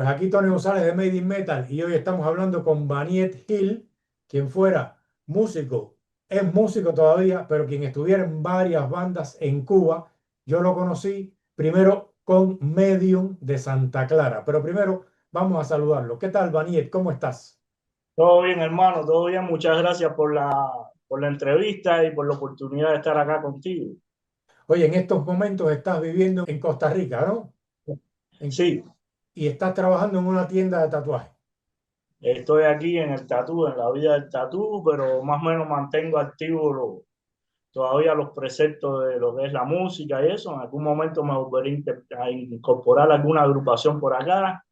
Pues aquí Tony González de Made in Metal y hoy estamos hablando con Vaniet Hill, quien fuera músico, es músico todavía, pero quien estuviera en varias bandas en Cuba. Yo lo conocí primero con Medium de Santa Clara, pero primero vamos a saludarlo. ¿Qué tal, Vaniet? ¿Cómo estás? Todo bien, hermano, todo bien. Muchas gracias por la entrevista y por la oportunidad de estar acá contigo. Oye, en estos momentos estás viviendo en Costa Rica, ¿no? En- Sí, y estás trabajando en una tienda de tatuajes. estoy aquí en el tatú, en la vida del tatú, pero más o menos mantengo activo todavía los preceptos de lo que es la música y eso. En algún momento me volveré a incorporar alguna agrupación por acá.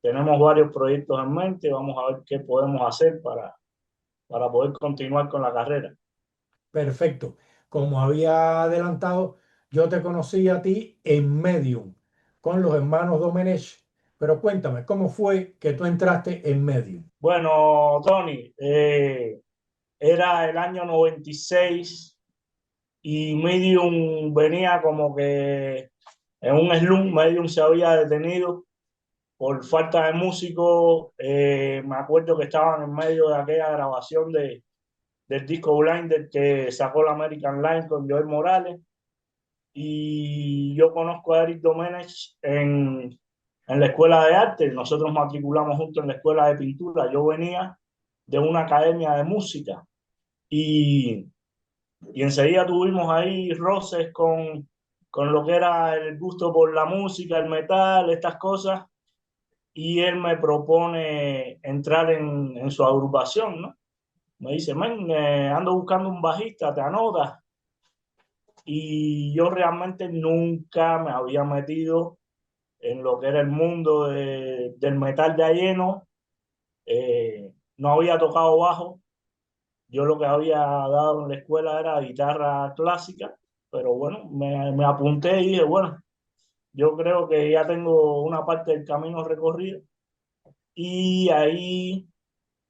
Tenemos varios proyectos en mente, vamos a ver qué podemos hacer para poder continuar con la carrera. Perfecto. Como había adelantado, yo te conocí a ti en Medium con los hermanos Domenech. Pero cuéntame, ¿cómo fue que tú entraste en Medium? Bueno, Tony, era el año 96 y Medium venía como que en un slum. Medium se había detenido por falta de músicos. Me acuerdo que estaban en medio de aquella grabación del disco Blinder que sacó la American Line con Joel Morales, y yo conozco a Eric Domenech en la escuela de arte. Nosotros matriculamos juntos en la escuela de pintura. Yo venía de una academia de música y enseguida tuvimos ahí roces con lo que era el gusto por la música, el metal, estas cosas, y él me propone entrar en su agrupación, ¿no? Me dice, men, ando buscando un bajista, ¿te anotas? Y yo realmente nunca me había metido en lo que era el mundo del metal de a lleno. No había tocado bajo. Yo lo que había dado en la escuela era guitarra clásica, pero bueno, me apunté y dije, bueno, yo creo que ya tengo una parte del camino recorrido. Y ahí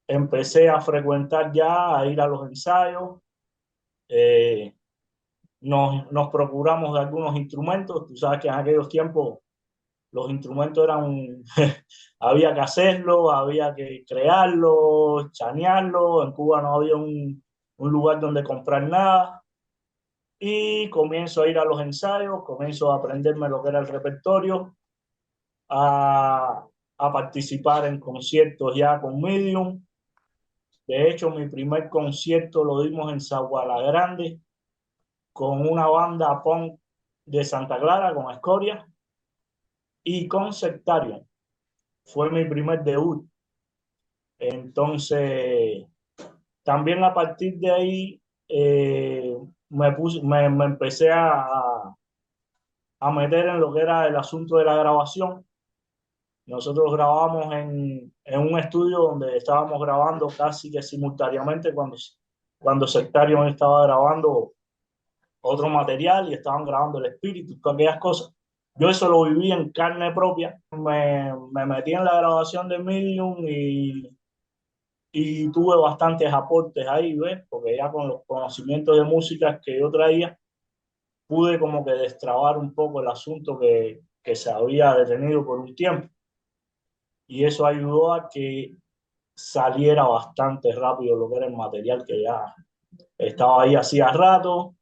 empecé a frecuentar ya, a ir a los ensayos. Eh, nos procuramos de algunos instrumentos. Tú sabes que en aquellos tiempos los instrumentos eran, había que hacerlo, había que crearlo, chanearlo. En Cuba no había un lugar donde comprar nada. Y comienzo a ir a los ensayos, comienzo a aprenderme lo que era el repertorio, a, a participar en conciertos ya con Medium. De hecho, mi primer concierto lo dimos en Zaguala Grande con una banda punk de Santa Clara, con Escoria, y con Sectarian. Fue mi primer debut. Entonces, también a partir de ahí me empecé a meter en lo que era el asunto de la grabación. Nosotros grabamos en un estudio donde estábamos grabando casi que simultáneamente cuando Sectarion estaba grabando otro material y estaban grabando el espíritu, todas aquellas cosas. Yo eso lo viví en carne propia. Me metí en la grabación de Medium y tuve bastantes aportes ahí, ¿ves? Porque ya con los conocimientos de música que yo traía, pude como que destrabar un poco el asunto que se había detenido por un tiempo. Y eso ayudó a que saliera bastante rápido lo que era el material que ya estaba ahí hacía rato.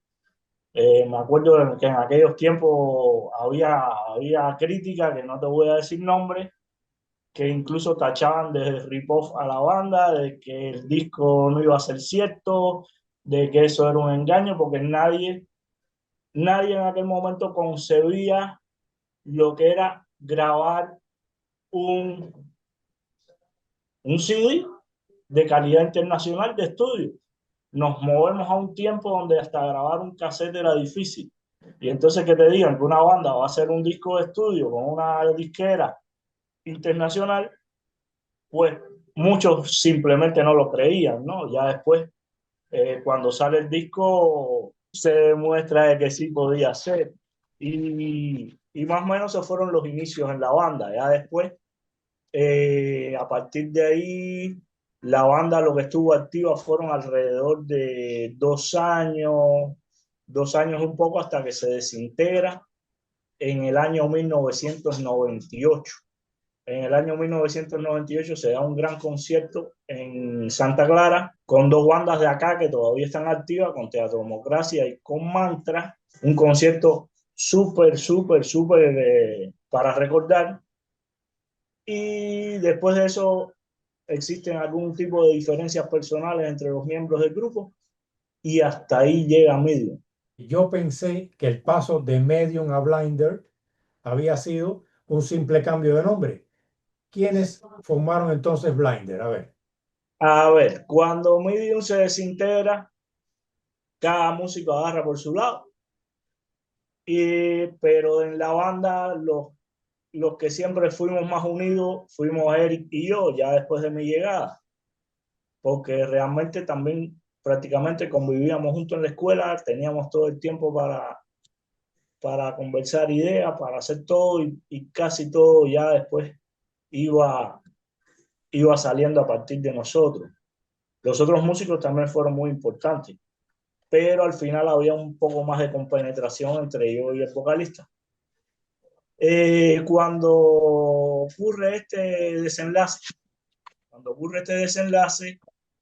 Me acuerdo que en aquellos tiempos había crítica, que no te voy a decir nombre, que incluso tachaban de rip-off a la banda, de que el disco no iba a ser cierto, de que eso era un engaño, porque nadie en aquel momento concebía lo que era grabar un, un CD de calidad internacional de estudio. Nos movemos a un tiempo donde hasta grabar un cassette era difícil. Y entonces que te digan que una banda va a hacer un disco de estudio con una disquera internacional, pues muchos simplemente no lo creían, ¿no? Ya después, cuando sale el disco, se demuestra de que sí podía ser. Y más o menos esos fueron los inicios en la banda. Ya después, a partir de ahí, la banda lo que estuvo activa fueron alrededor de 2 años un poco hasta que se desintegra en el año 1998. en el año 1998 se da un gran concierto en Santa Clara con dos bandas de acá que todavía están activas, con Teatro Democracia y con Mantra. Un concierto súper, súper, súper para recordar. Y después de eso existen algún tipo de diferencias personales entre los miembros del grupo y hasta ahí llega Medium. Yo pensé que el paso de Medium a Blinder había sido un simple cambio de nombre. ¿Quiénes formaron entonces Blinder? A ver. A ver, cuando Medium se desintegra, cada músico agarra por su lado. Pero en la banda, los que siempre fuimos más unidos fuimos Eric y yo, ya después de mi llegada, porque realmente también prácticamente convivíamos juntos en la escuela, teníamos todo el tiempo para conversar ideas, para hacer todo y casi todo ya después iba, iba saliendo a partir de nosotros. Los otros músicos también fueron muy importantes, pero al final había un poco más de compenetración entre yo y el vocalista. Cuando ocurre este desenlace,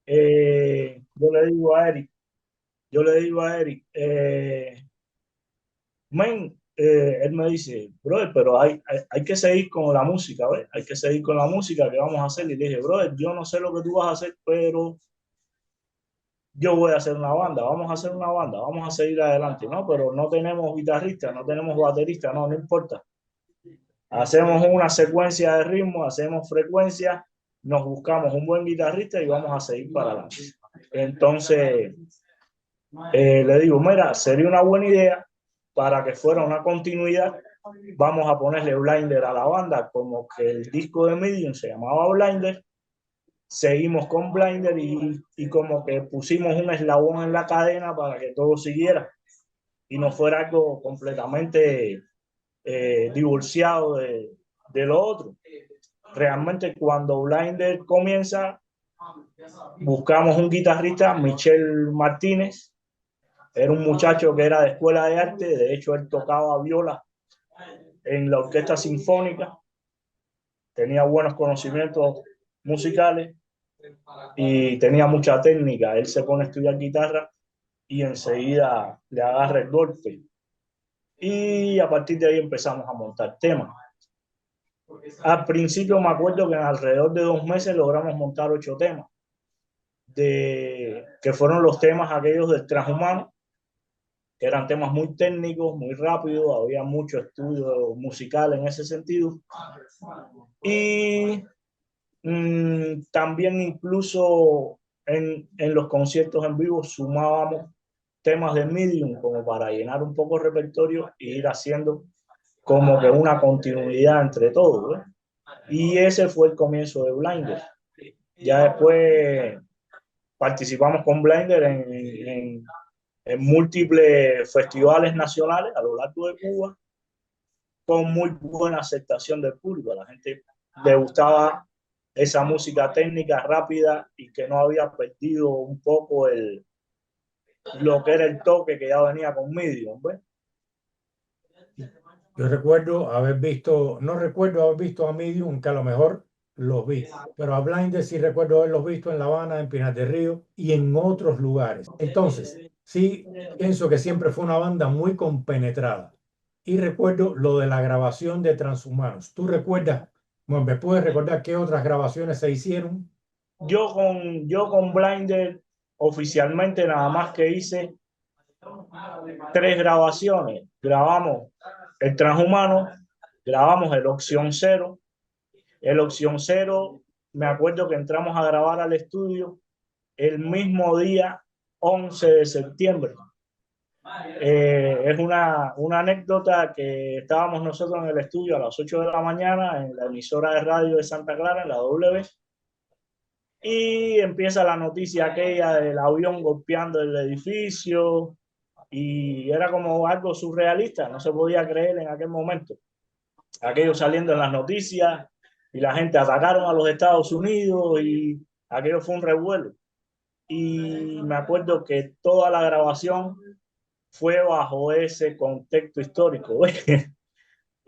yo le digo a Eric, él me dice, brother, pero hay que seguir con la música, ¿ves? Hay que seguir con la música que vamos a hacer. Y le dije, brother, yo no sé lo que tú vas a hacer, pero yo voy a hacer una banda, vamos a hacer una banda, vamos a seguir adelante, ¿no? Pero no tenemos guitarrista, no tenemos baterista, no importa. Hacemos una secuencia de ritmo, hacemos frecuencia, nos buscamos un buen guitarrista y vamos a seguir para adelante. Entonces, le digo, mira, sería una buena idea para que fuera una continuidad. Vamos a ponerle Blinder a la banda, como que el disco de Medium se llamaba Blinder. Seguimos con Blinder y como que pusimos un eslabón en la cadena para que todo siguiera y no fuera algo completamente divorciado de lo otro. Realmente cuando Blinder comienza, buscamos un guitarrista, Michel Martínez. Era un muchacho que era de escuela de arte, de hecho él tocaba viola en la orquesta sinfónica, tenía buenos conocimientos musicales y tenía mucha técnica. Él se pone a estudiar guitarra y enseguida le agarra el golpe. Y a partir de ahí empezamos a montar temas. Al principio me acuerdo que en alrededor de 2 meses logramos montar 8 temas, que fueron los temas aquellos del transhumano, que eran temas muy técnicos, muy rápidos, había mucho estudio musical en ese sentido. Y también incluso en los conciertos en vivo sumábamos temas de Medium como para llenar un poco el repertorio e ir haciendo como que una continuidad entre todos, ¿eh? Y ese fue el comienzo de Blinder. Ya después participamos con Blinder en múltiples festivales nacionales a lo largo de Cuba, con muy buena aceptación del público. A la gente le gustaba esa música técnica rápida y que no había perdido un poco lo que era el toque que ya venía con Medium, ¿ves? Yo recuerdo haber visto, no recuerdo haber visto a Medium, que a lo mejor los vi, pero a Blinders sí recuerdo haberlos visto en La Habana, en Pinar del Río y en otros lugares. Entonces, sí pienso que siempre fue una banda muy compenetrada. Y recuerdo lo de la grabación de Transhumanos. ¿Tú recuerdas? Bueno, ¿me puedes recordar qué otras grabaciones se hicieron? Yo con Blinder oficialmente nada más que hice 3 grabaciones. Grabamos el Transhumano, grabamos el Opción Cero. El Opción Cero, me acuerdo que entramos a grabar al estudio el mismo día 11 de septiembre. Es una anécdota que estábamos nosotros en el estudio a las 8 de la mañana en la emisora de radio de Santa Clara, en la W, y empieza la noticia aquella del avión golpeando el edificio y era como algo surrealista, no se podía creer en aquel momento. Aquello saliendo en las noticias y la gente atacaron a los Estados Unidos y aquello fue un revuelo. Y me acuerdo que toda la grabación fue bajo ese contexto histórico.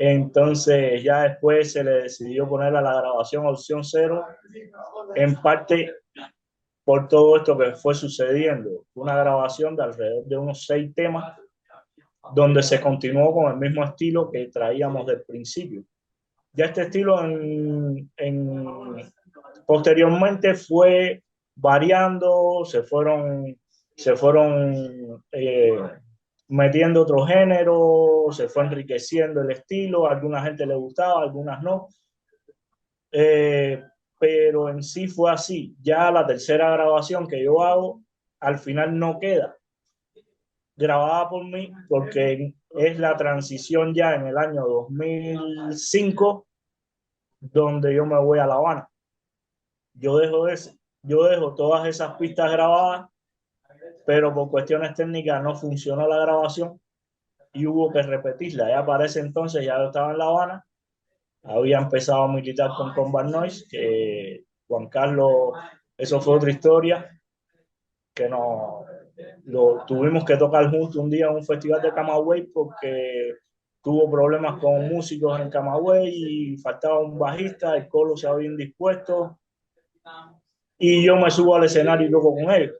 Entonces ya después se le decidió poner a la grabación opción cero, en parte por todo esto que fue sucediendo. Una grabación de alrededor de unos 6 temas, donde se continuó con el mismo estilo que traíamos del principio. Ya este estilo posteriormente fue variando, se fueron metiendo otro género, se fue enriqueciendo el estilo, a alguna gente le gustaba, a algunas no. Eh, pero en sí fue así. Ya la tercera grabación que yo hago, al final no queda grabada por mí, porque es la transición ya en el año 2005, donde yo me voy a La Habana. Yo dejo, yo dejo todas esas pistas grabadas, pero por cuestiones técnicas no funcionó la grabación y hubo que repetirla. Ya para ese entonces ya yo estaba en La Habana, había empezado a militar con Combat Noise, que Juan Carlos, eso fue otra historia, que no lo tuvimos que tocar justo un día en un festival de Camagüey porque tuvo problemas con músicos en Camagüey y faltaba un bajista, el colo se había indispuesto y yo me subo al escenario y toco con él.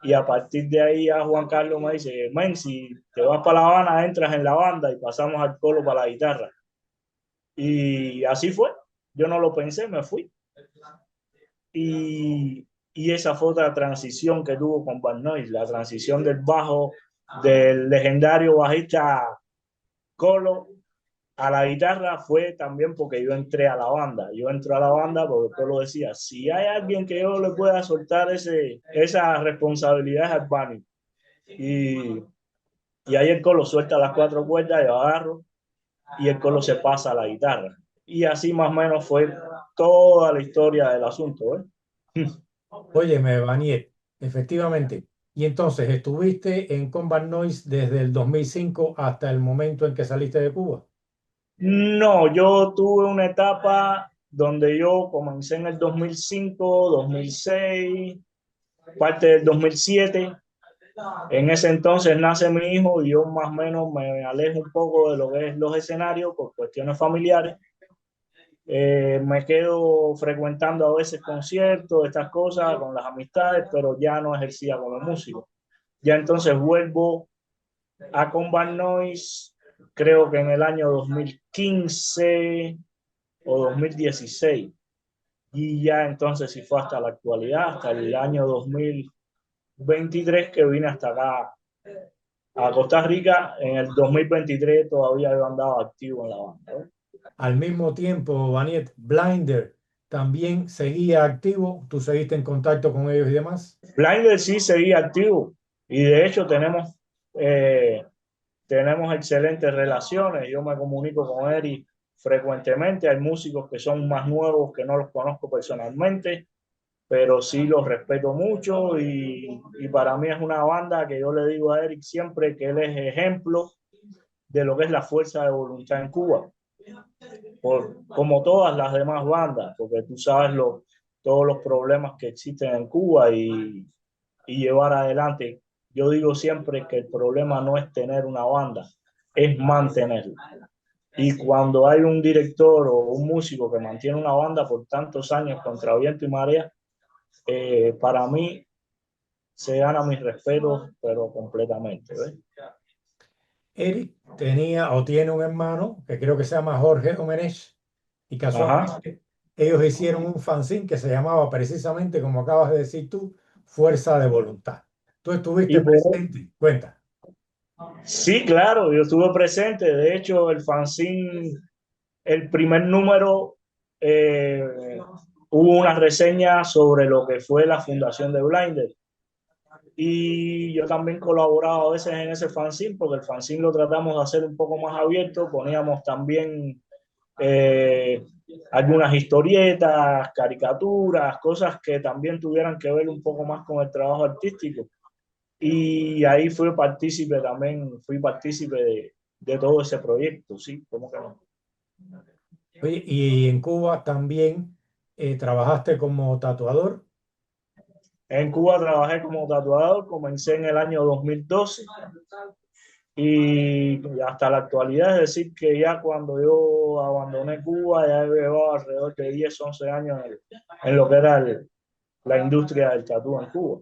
Y a partir de ahí a Juan Carlos me dice, men, si te vas para La Habana, entras en la banda y pasamos al colo para la guitarra. Y así fue. Yo no lo pensé, me fui. Y esa fue otra transición que tuvo con Bad Noise, la transición del bajo del legendario bajista Colo a la guitarra fue también porque yo entré a la banda. Yo entré a la banda porque Colo decía, si hay alguien que yo le pueda soltar esa responsabilidad es al Bunny. Y ahí el Colo suelta las 4 cuerdas, yo agarro y el Colo se pasa a la guitarra. Y así más o menos fue toda la historia del asunto, ¿eh? Óyeme, Baniet, efectivamente. Y entonces, ¿estuviste en Combat Noise desde el 2005 hasta el momento en que saliste de Cuba? No, yo tuve una etapa donde yo comencé en el 2005, 2006, parte del 2007. En ese entonces nace mi hijo y yo más o menos me alejo un poco de lo que es los escenarios por cuestiones familiares. Me quedo frecuentando a veces conciertos, estas cosas con las amistades, pero ya no ejercía como músico. Ya entonces vuelvo a Combat Noise, creo que en el año 2015 o 2016. Y ya entonces sí fue hasta la actualidad, hasta el año 2023 que vine hasta acá a Costa Rica. En el 2023 todavía yo andaba activo en la banda, ¿no? Al mismo tiempo, Baniet, Blinder también seguía activo. ¿Tú seguiste en contacto con ellos y demás? Blinder sí seguía activo y de hecho eh, tenemos excelentes relaciones. Yo me comunico con Eric frecuentemente. Hay músicos que son más nuevos que no los conozco personalmente, pero sí los respeto mucho y para mí es una banda que yo le digo a Eric siempre que él es ejemplo de lo que es la fuerza de voluntad en Cuba, como todas las demás bandas, porque tú sabes todos los problemas que existen en Cuba y llevar adelante. Yo digo siempre que el problema no es tener una banda, es mantenerla. Y cuando hay un director o un músico que mantiene una banda por tantos años contra viento y marea, para mí se gana mis respetos, pero completamente, ¿ves? Eric tenía o tiene un hermano que creo que se llama Jorge Omenech y Ajá. casualmente ellos hicieron un fanzine que se llamaba precisamente, como acabas de decir tú, Fuerza de Voluntad. Tú Y estuviste por, presente, cuenta. sí, claro, yo estuve presente. De hecho, el fanzine, el primer número, eh, hubo una reseña sobre lo que fue la fundación de Blinder. Y yo también colaboraba a veces en ese fanzine, porque el fanzine lo tratamos de hacer un poco más abierto. Poníamos también eh, algunas historietas, caricaturas, cosas que también tuvieran que ver un poco más con el trabajo artístico. Y ahí fui partícipe de todo ese proyecto, sí, ¿cómo que no? Oye, y en Cuba también trabajaste como tatuador. En Cuba trabajé como tatuador, comencé en el año 2012 Y hasta la actualidad, es decir, que ya cuando yo abandoné Cuba, ya llevaba alrededor de 10 11 años en lo que era la industria del tatú en Cuba.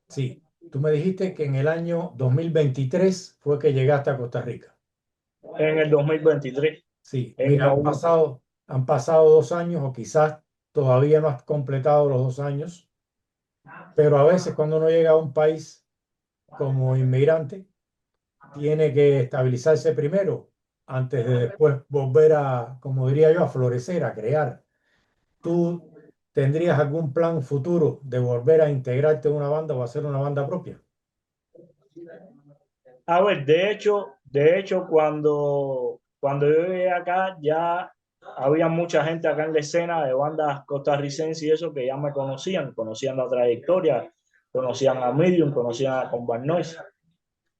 Sí, tú me dijiste que en el año 2023 fue que llegaste a Costa Rica. En el 2023, Sí, en mira, noviembre. han pasado 2 años o quizás todavía no has completado los 2 años, pero a veces cuando uno llega a un país como inmigrante, tiene que estabilizarse primero antes de después volver a, como diría yo, a florecer, a crear. ¿Tú tendrías algún plan futuro de volver a integrarte a una banda o hacer una banda propia? A ver, de hecho, cuando yo llegué acá, ya había mucha gente acá en la escena de bandas costarricenses y eso que ya me conocían la trayectoria, conocían a Medium, conocían a Combat Noise.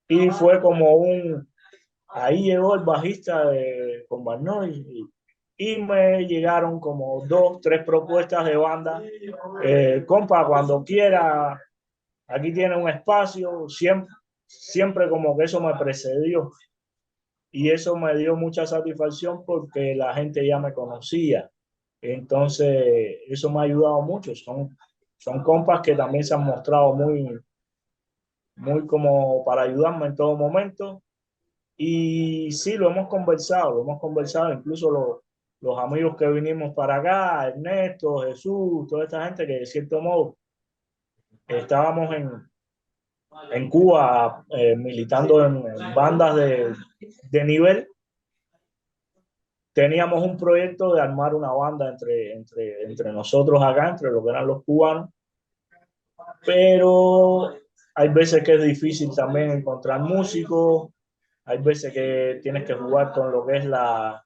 Y fue como ahí llegó el bajista de Combat Noise y me llegaron como dos, tres propuestas de banda. Compa, cuando quiera, aquí tiene un espacio, siempre como que eso me precedió y eso me dio mucha satisfacción porque la gente ya me conocía. Entonces, eso me ha ayudado mucho. Son compas que también se han mostrado muy como para ayudarme en todo momento. Y sí, lo hemos conversado, incluso los amigos que vinimos para acá, Ernesto, Jesús, toda esta gente que de cierto modo estábamos en Cuba militando en bandas de nivel. Teníamos un proyecto de armar una banda entre nosotros acá, entre lo que eran los cubanos, pero hay veces que es difícil también encontrar músicos, hay veces que tienes que jugar con lo que es la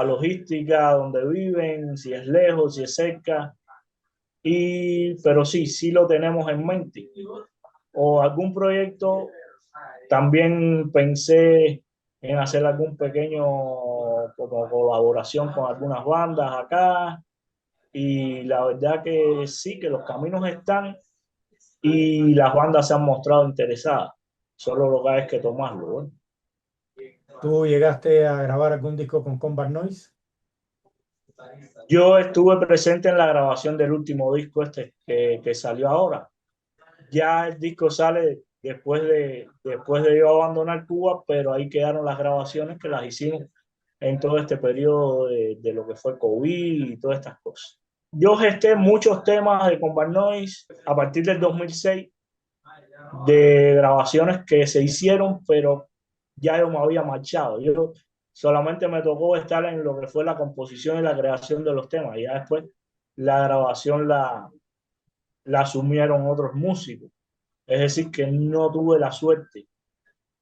logística, donde viven, si es lejos, si es cerca, pero sí lo tenemos en mente. O algún proyecto, también pensé en hacer algún pequeño como colaboración con algunas bandas acá y la verdad que sí, que los caminos están y las bandas se han mostrado interesadas. Solo lo que hay es que tomarlo, ¿eh? ¿Tú llegaste a grabar algún disco con Combat Noise? Yo estuve presente en la grabación del último disco que salió ahora. Ya el disco sale después de yo abandonar Cuba, pero ahí quedaron las grabaciones que las hicimos en todo este periodo de lo que fue COVID y todas estas cosas. Yo gesté muchos temas de Combat Noise a partir del 2006 de grabaciones que se hicieron, pero ya yo me había marchado. Yo solamente me tocó estar en lo que fue la composición y la creación de los temas. Y ya después la grabación la asumieron otros músicos. Es decir, que no tuve la suerte.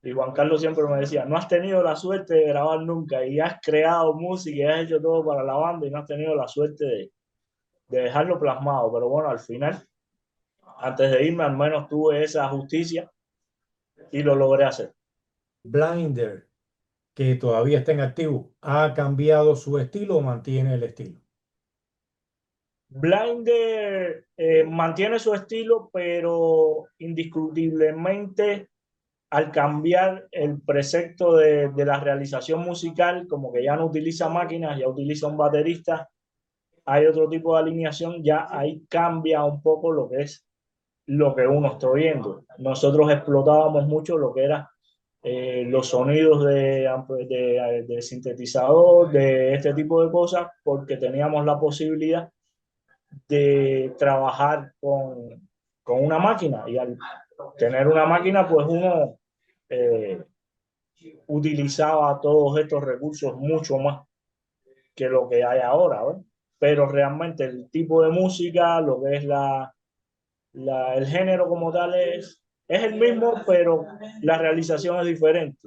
Y Juan Carlos siempre me decía, no has tenido la suerte de grabar nunca y has creado música y has hecho todo para la banda y no has tenido la suerte de dejarlo plasmado. Pero bueno, al final, antes de irme, al menos tuve esa justicia y lo logré hacer. Blinder, que todavía está en activo, ¿ha cambiado su estilo o mantiene el estilo? Blinder mantiene su estilo, pero indiscutiblemente al cambiar el precepto de la realización musical, como que ya no utiliza máquinas, ya utiliza un baterista, hay otro tipo de alineación, ya ahí cambia un poco lo que es lo que uno está oyendo. Nosotros explotábamos mucho lo que era los sonidos de sintetizador, de este tipo de cosas, porque teníamos la posibilidad de trabajar con una máquina y al tener una máquina, pues uno eh, utilizaba todos estos recursos mucho más que lo que hay ahora, ¿ves? Pero realmente el tipo de música, lo que es el género como tal es el mismo, pero la realización es diferente.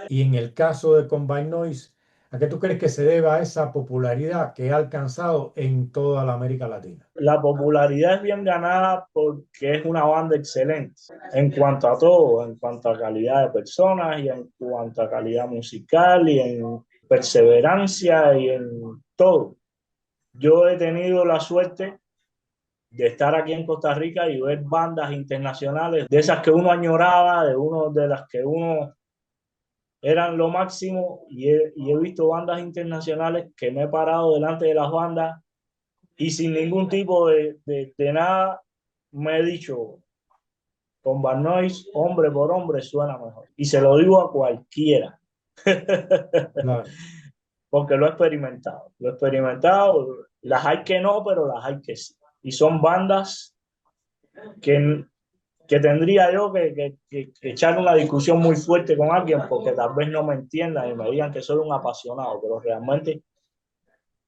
Y en el caso de Combine Noise, ¿a qué tú crees que se deba esa popularidad que ha alcanzado en toda la América Latina? La popularidad es bien ganada porque es una banda excelente en cuanto a todo, en cuanto a calidad de personas y en cuanto a calidad musical y en perseverancia y en todo. Yo he tenido la suerte de estar aquí en Costa Rica y ver bandas internacionales, de esas que uno añoraba, de las que uno eran lo máximo y he visto bandas internacionales que me he parado delante de las bandas y sin ningún tipo de nada me he dicho, con Bad Noise, hombre por hombre, suena mejor. Y se lo digo a cualquiera. Claro. Porque lo he experimentado. Lo he experimentado. Las hay que no, pero las hay que sí. Y son bandas que, que tendría yo que echar una discusión muy fuerte con alguien porque tal vez no me entiendan y me digan que soy un apasionado, pero realmente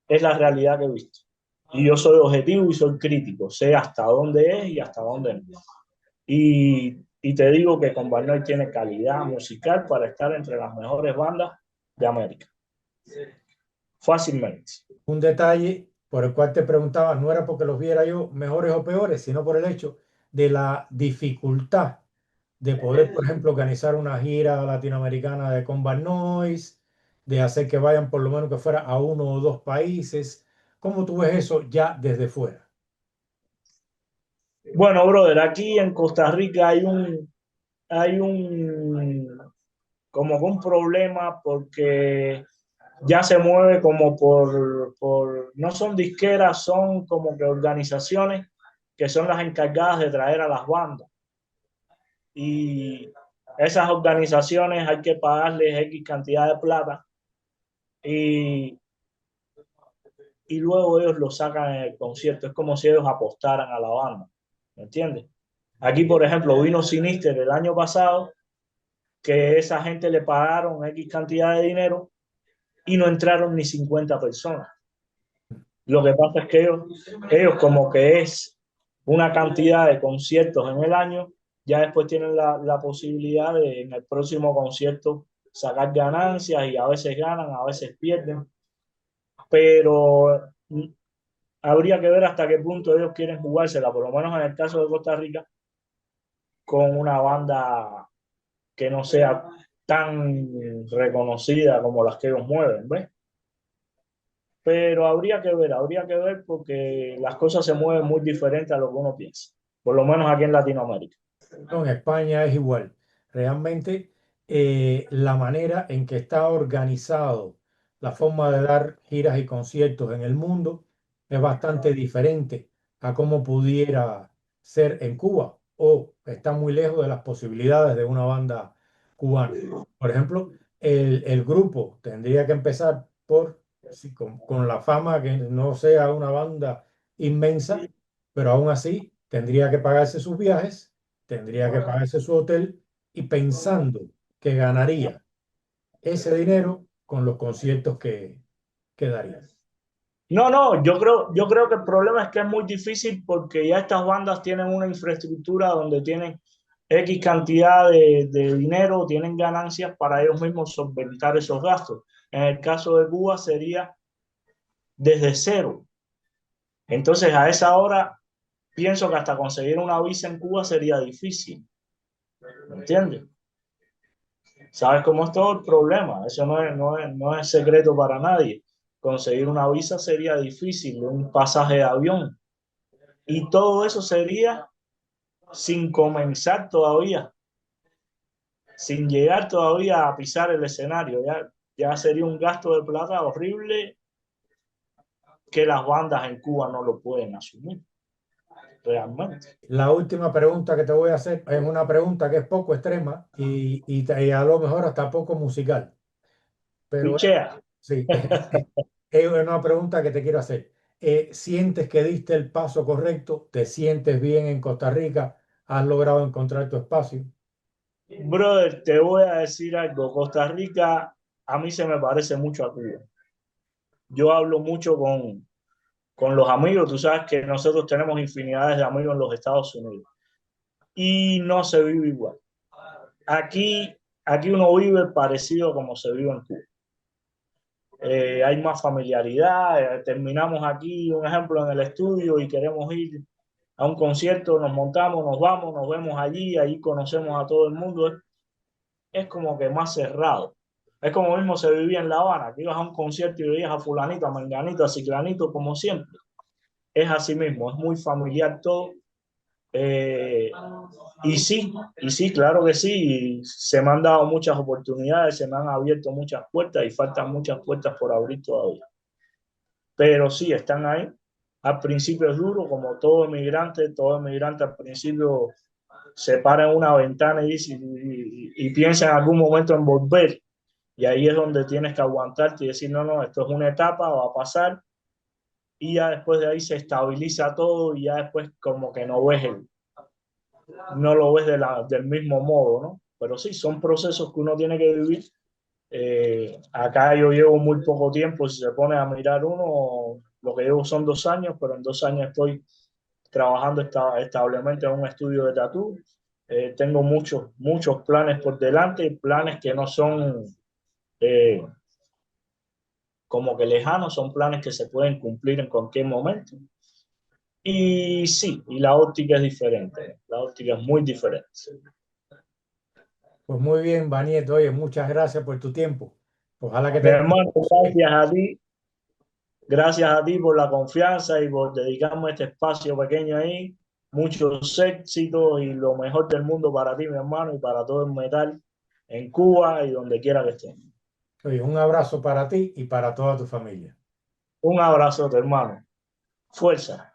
es la realidad que he visto. Y yo soy objetivo y soy crítico, sé hasta dónde es y hasta dónde no. Y te digo que con Barnoy tiene calidad musical para estar entre las mejores bandas de América. Fácilmente. Un detalle por el cual te preguntaba, no era porque los viera yo mejores o peores, sino por el hecho de la dificultad de poder, por ejemplo, organizar una gira latinoamericana de Combat Noise, de hacer que vayan por lo menos que fuera a uno o dos países. ¿Cómo tú ves eso ya desde fuera? Bueno, brother, aquí en Costa Rica hay un como que un problema porque ya se mueve como no son disqueras, son como que organizaciones que son las encargadas de traer a las bandas. Y esas organizaciones hay que pagarles X cantidad de plata y, y luego ellos lo sacan en el concierto. Es como si ellos apostaran a la banda, ¿me entiendes? Aquí, por ejemplo, vino Sinister el año pasado, que esa gente le pagaron X cantidad de dinero y no entraron ni 50 personas. Lo que pasa es que ellos como que es una cantidad de conciertos en el año, ya después tienen la posibilidad de en el próximo concierto sacar ganancias y a veces ganan, a veces pierden, pero habría que ver hasta qué punto ellos quieren jugársela, por lo menos en el caso de Costa Rica, con una banda que no sea tan reconocida como las que ellos mueven, ¿ves? Pero habría que ver porque las cosas se mueven muy diferente a lo que uno piensa, por lo menos aquí en Latinoamérica. No, en España es igual. Realmente la manera en que está organizado la forma de dar giras y conciertos en el mundo es bastante diferente a cómo pudiera ser en Cuba o está muy lejos de las posibilidades de una banda cubana. Por ejemplo, el grupo tendría que empezar por, sí, con la fama que no sea una banda inmensa, pero aún así tendría que pagarse sus viajes, tendría que pagarse su hotel y pensando que ganaría ese dinero con los conciertos que daría. No, yo creo que el problema es que es muy difícil porque ya estas bandas tienen una infraestructura donde tienen X cantidad de dinero, tienen ganancias para ellos mismos solventar esos gastos. En el caso de Cuba sería desde cero. Entonces, a esa hora, pienso que hasta conseguir una visa en Cuba sería difícil. ¿Me entiendes? ¿Sabes cómo es todo el problema? Eso no es secreto para nadie. Conseguir una visa sería difícil, un pasaje de avión. Y todo eso sería sin comenzar todavía, sin llegar todavía a pisar el escenario. Ya sería un gasto de plata horrible que las bandas en Cuba no lo pueden asumir realmente. La última pregunta que te voy a hacer es una pregunta que es poco extrema y a lo mejor hasta poco musical, pero Pichea. sí, es una pregunta que te quiero hacer. ¿Sientes que diste el paso correcto? ¿Te sientes bien en Costa Rica? ¿Has logrado encontrar tu espacio? Brother, te voy a decir algo. Costa Rica a mí se me parece mucho a Cuba. Yo hablo mucho con los amigos. Tú sabes que nosotros tenemos infinidades de amigos en los Estados Unidos y no se vive igual. Aquí uno vive parecido como se vive en Cuba. Hay más familiaridad. Terminamos aquí, un ejemplo, en el estudio y queremos ir a un concierto, nos montamos, nos vamos, nos vemos allí, ahí conocemos a todo el mundo. Es como que más cerrado. Es como mismo se vivía en La Habana, que ibas a un concierto y veías a fulanito, a menganito, a ciclanito, como siempre. Es así mismo, es muy familiar todo Eh, y sí, claro que sí. Se me han dado muchas oportunidades, se me han abierto muchas puertas y faltan muchas puertas por abrir todavía. Pero sí, están ahí. Al principio es duro, como todo emigrante al principio se para en una ventana y, y piensa en algún momento en volver. Y ahí es donde tienes que aguantarte y decir, no, no, esto es una etapa, va a pasar. Y ya después de ahí se estabiliza todo y ya después como que no lo ves del mismo modo, ¿no? Pero sí, son procesos que uno tiene que vivir. Acá yo llevo muy poco tiempo, si se pone a mirar uno, lo que llevo son 2 años, pero en 2 años estoy trabajando establemente en un estudio de tatú. Tengo muchos planes por delante, planes que no son eh, como que lejanos, son planes que se pueden cumplir en cualquier momento. Y sí, y la óptica es diferente, la óptica es muy diferente. Pues muy bien, Baniet, oye, muchas gracias por tu tiempo. Ojalá que Mi tengas hermano, gracias a ti por la confianza y por dedicarme este espacio pequeño ahí. Muchos éxitos y lo mejor del mundo para ti, mi hermano, y para todo el metal en Cuba y donde quiera que estés. oye, un abrazo para ti y para toda tu familia. Un abrazo, hermano. Fuerza.